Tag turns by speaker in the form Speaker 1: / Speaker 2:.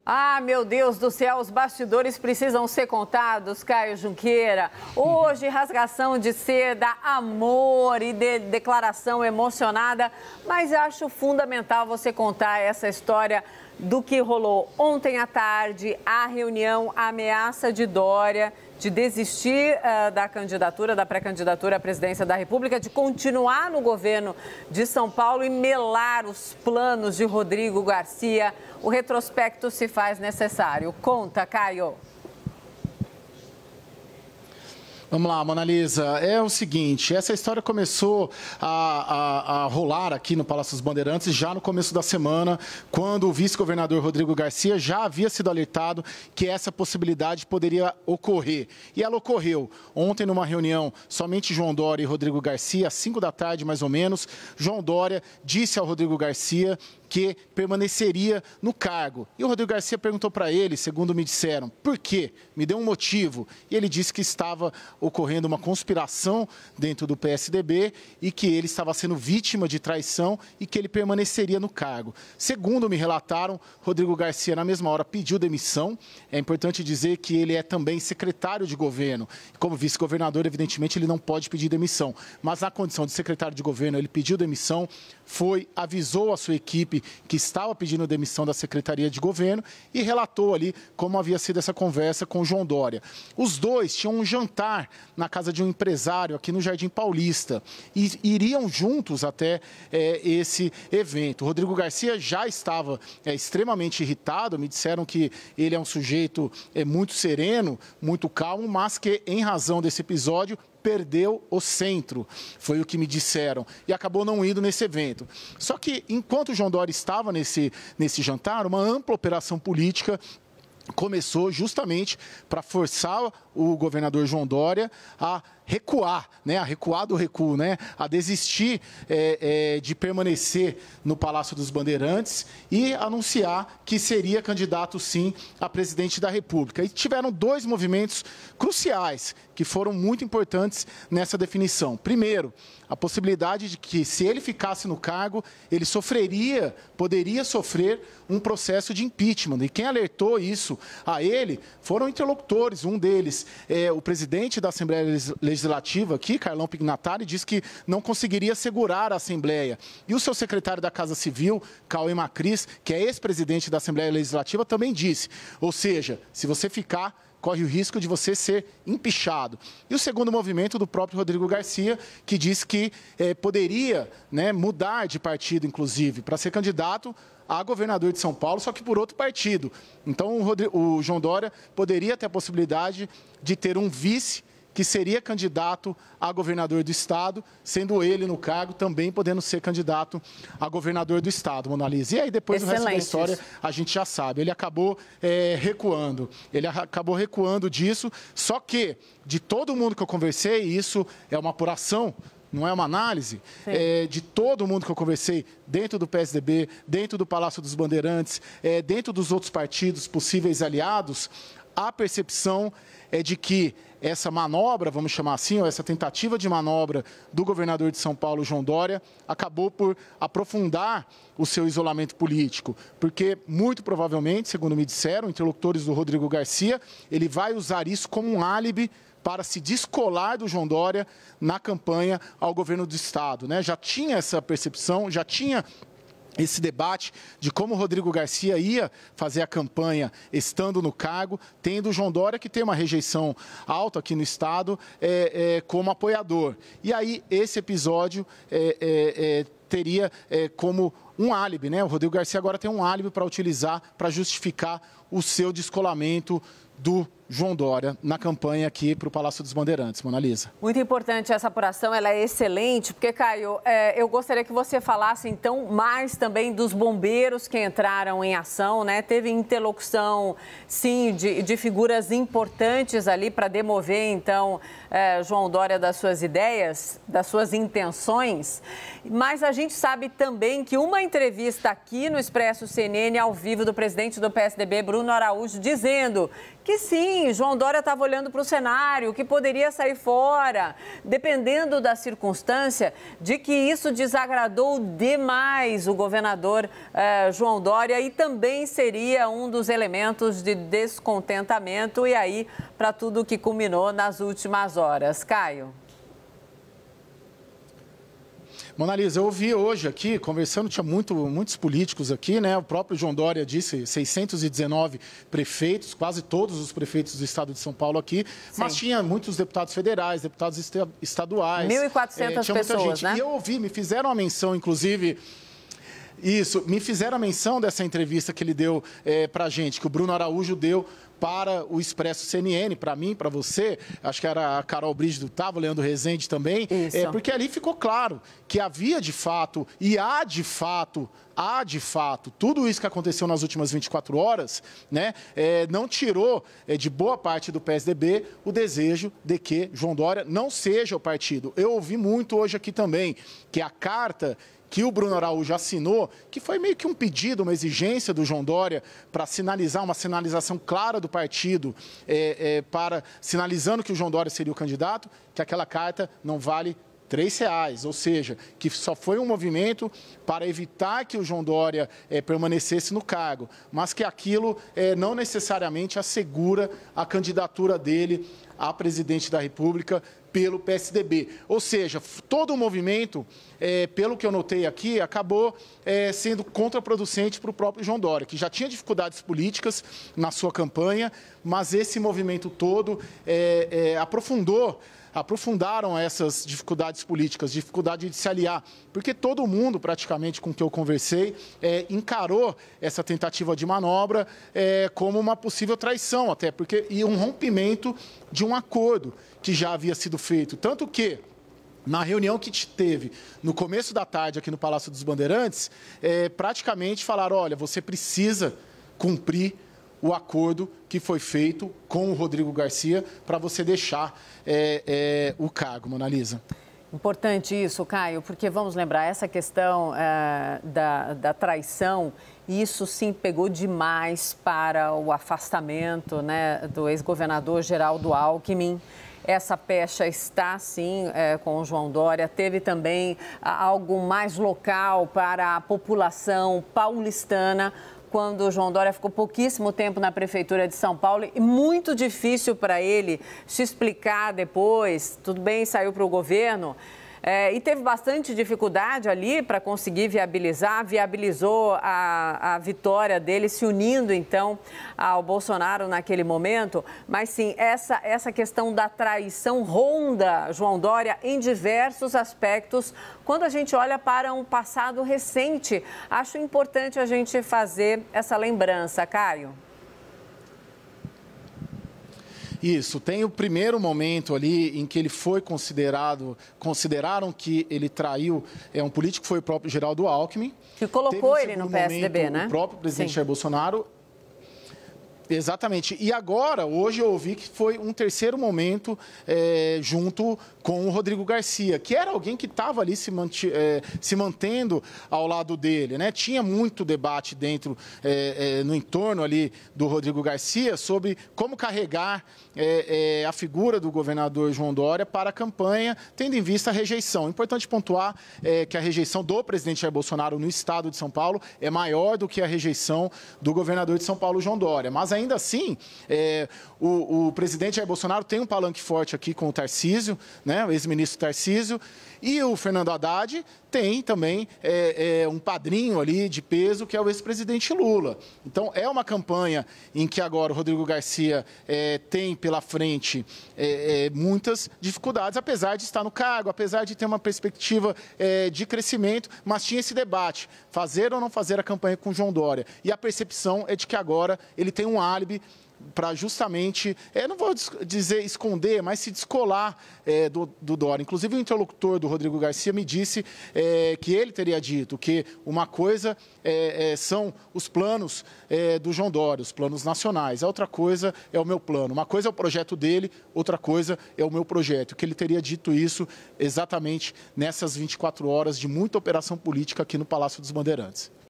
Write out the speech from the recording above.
Speaker 1: Ah, meu Deus do céu, os bastidores precisam ser contados, Caio Junqueira. Hoje, rasgação de seda, amor e declaração emocionada, mas acho fundamental você contar essa história do que rolou ontem à tarde, a reunião, a ameaça de Dória de desistir da candidatura, da pré-candidatura à presidência da República, de continuar no governo de São Paulo e melar os planos de Rodrigo Garcia. O retrospecto se faz necessário. Conta, Caio.
Speaker 2: Vamos lá, Mona Lisa. É o seguinte, essa história começou a rolar aqui no Palácio dos Bandeirantes já no começo da semana, quando o vice-governador Rodrigo Garcia já havia sido alertado que essa possibilidade poderia ocorrer. E ela ocorreu. Ontem, numa reunião, somente João Dória e Rodrigo Garcia, às 5 da tarde, mais ou menos, João Dória disse ao Rodrigo Garcia que permaneceria no cargo. E o Rodrigo Garcia perguntou para ele, segundo me disseram, por quê? Me deu um motivo. E ele disse que estava ocorrendo uma conspiração dentro do PSDB e que ele estava sendo vítima de traição e que ele permaneceria no cargo. Segundo me relataram, Rodrigo Garcia, na mesma hora, pediu demissão. É importante dizer que ele é também secretário de governo. Como vice-governador, evidentemente, ele não pode pedir demissão. Mas na condição de secretário de governo, ele pediu demissão, avisou a sua equipe que estava pedindo demissão da Secretaria de Governo e relatou ali como havia sido essa conversa com o João Dória. Os dois tinham um jantar na casa de um empresário aqui no Jardim Paulista e iriam juntos até esse evento. O Rodrigo Garcia já estava extremamente irritado, me disseram que ele é um sujeito muito sereno, muito calmo, mas que em razão desse episódio perdeu o centro, foi o que me disseram, e acabou não indo nesse evento. Só que, enquanto o João Dória estava nesse jantar, uma ampla operação política começou justamente para forçar o governador João Dória a recuar, a recuar do recuo, a desistir de permanecer no Palácio dos Bandeirantes e anunciar que seria candidato, sim, a presidente da República. E tiveram dois movimentos cruciais que foram muito importantes nessa definição. Primeiro, a possibilidade de que, se ele ficasse no cargo, ele poderia sofrer um processo de impeachment. E quem alertou isso a ele foram interlocutores. Um deles é o presidente da Assembleia Legislativa aqui, Carlão Pignatari, disse que não conseguiria segurar a Assembleia. E o seu secretário da Casa Civil, Cauê Macris, que é ex-presidente da Assembleia Legislativa, também disse. Ou seja, se você ficar, corre o risco de você ser empichado. E o segundo movimento do próprio Rodrigo Garcia, que disse que poderia mudar de partido, inclusive, para ser candidato a governador de São Paulo, só que por outro partido. Então, o João Dória poderia ter a possibilidade de ter um vice que seria candidato a governador do Estado, sendo ele no cargo também podendo ser candidato a governador do Estado, Mona Lisa. E aí depois o resto da história a gente já sabe. Ele acabou recuando. Ele acabou recuando disso, só que de todo mundo que eu conversei, isso é uma apuração, não é uma análise, de todo mundo que eu conversei dentro do PSDB, dentro do Palácio dos Bandeirantes, dentro dos outros partidos possíveis aliados, a percepção é de que essa manobra, vamos chamar assim, ou essa tentativa de manobra do governador de São Paulo, João Dória, acabou por aprofundar o seu isolamento político, porque muito provavelmente, segundo me disseram, interlocutores do Rodrigo Garcia, ele vai usar isso como um álibi para se descolar do João Dória na campanha ao governo do Estado. Já tinha essa percepção, já tinha esse debate de como o Rodrigo Garcia ia fazer a campanha estando no cargo, tendo o João Dória, que tem uma rejeição alta aqui no Estado, como apoiador. E aí, esse episódio teria como um álibi, O Rodrigo Garcia agora tem um álibi para utilizar, para justificar o seu descolamento do João Dória na campanha aqui para o Palácio dos Bandeirantes, Mona Lisa.
Speaker 1: Muito importante essa apuração, ela é excelente, porque, Caio, eu gostaria que você falasse, então, mais também dos bombeiros que entraram em ação, Teve interlocução, sim, de figuras importantes ali para demover, então, João Dória das suas ideias, das suas intenções, mas a gente sabe também que uma entrevista aqui no Expresso CNN, ao vivo, do presidente do PSDB, Bruno Araújo, dizendo que sim, João Dória estava olhando para o cenário, que poderia sair fora, dependendo da circunstância, de que isso desagradou demais o governador João Dória e também seria um dos elementos de descontentamento e aí para tudo que culminou nas últimas horas. Caio.
Speaker 2: Mona Lisa, eu ouvi hoje aqui, conversando, tinha muitos políticos aqui, né? O próprio João Dória disse 619 prefeitos, quase todos os prefeitos do estado de São Paulo aqui, sim, mas tinha muitos deputados federais, deputados estaduais.
Speaker 1: 1.400 pessoas, né?
Speaker 2: E eu ouvi, me fizeram uma menção, inclusive... Isso, me fizeram a menção dessa entrevista que ele deu para a gente, que o Bruno Araújo deu para o Expresso CNN, para mim, para você, acho que era a Carol Brígido, estava, o Leandro Rezende também, porque ali ficou claro que havia de fato, e há de fato, tudo isso que aconteceu nas últimas 24 horas, né, não tirou de boa parte do PSDB o desejo de que João Dória não seja o partido. Eu ouvi muito hoje aqui também que a carta que o Bruno Araújo assinou, que foi meio que um pedido, uma exigência do João Dória para sinalizar, uma sinalização clara do partido, sinalizando que o João Dória seria o candidato, que aquela carta não vale R$3, ou seja, que só foi um movimento para evitar que o João Dória permanecesse no cargo, mas que aquilo não necessariamente assegura a candidatura dele a presidente da República pelo PSDB. Ou seja, todo o movimento, pelo que eu notei aqui, acabou sendo contraproducente para o próprio João Dória, que já tinha dificuldades políticas na sua campanha, mas esse movimento todo aprofundaram essas dificuldades políticas, dificuldade de se aliar, porque todo mundo, praticamente, com que eu conversei, encarou essa tentativa de manobra como uma possível traição, até porque e um rompimento de um acordo que já havia sido feito. Tanto que, na reunião que teve no começo da tarde aqui no Palácio dos Bandeirantes, praticamente falaram, olha, você precisa cumprir o acordo que foi feito com o Rodrigo Garcia para você deixar o cargo, Mona Lisa.
Speaker 1: Importante isso, Caio, porque vamos lembrar, essa questão da traição, isso sim pegou demais para o afastamento, né, do ex-governador Geraldo Alckmin. Essa pecha está, sim, com o João Dória. Teve também algo mais local para a população paulistana, quando o João Dória ficou pouquíssimo tempo na Prefeitura de São Paulo e muito difícil para ele se explicar depois. Tudo bem, saiu para o governo. E teve bastante dificuldade ali para conseguir viabilizou a vitória dele, se unindo, então, ao Bolsonaro naquele momento. Mas, sim, essa questão da traição ronda João Dória em diversos aspectos. Quando a gente olha para um passado recente, acho importante a gente fazer essa lembrança, Caio.
Speaker 2: Isso, tem o primeiro momento ali em que ele foi consideraram que ele traiu um político que foi o próprio Geraldo Alckmin.
Speaker 1: Que colocou ele no PSDB,
Speaker 2: momento,
Speaker 1: né?
Speaker 2: O próprio presidente Jair Bolsonaro. Exatamente. E agora, hoje eu ouvi que foi um terceiro momento junto com o Rodrigo Garcia, que era alguém que estava ali se mantendo ao lado dele, né? Tinha muito debate dentro, no entorno ali do Rodrigo Garcia sobre como carregar a figura do governador João Dória para a campanha, tendo em vista a rejeição. Importante pontuar que a rejeição do presidente Jair Bolsonaro no estado de São Paulo é maior do que a rejeição do governador de São Paulo, João Dória. Mas ainda assim, o presidente Jair Bolsonaro tem um palanque forte aqui com o Tarcísio, né, o ex-ministro Tarcísio, e o Fernando Haddad tem também um padrinho ali de peso, que é o ex-presidente Lula. Então, é uma campanha em que agora o Rodrigo Garcia tem pela frente muitas dificuldades, apesar de estar no cargo, apesar de ter uma perspectiva de crescimento, mas tinha esse debate, fazer ou não fazer a campanha com João Dória. E a percepção é de que agora ele tem um álibi para justamente, não vou dizer esconder, mas se descolar do Dória. Inclusive, o interlocutor do Rodrigo Garcia me disse que ele teria dito que uma coisa são os planos do João Dória, os planos nacionais. A outra coisa é o meu plano. Uma coisa é o projeto dele, outra coisa é o meu projeto. Que ele teria dito isso exatamente nessas 24 horas de muita operação política aqui no Palácio dos Bandeirantes.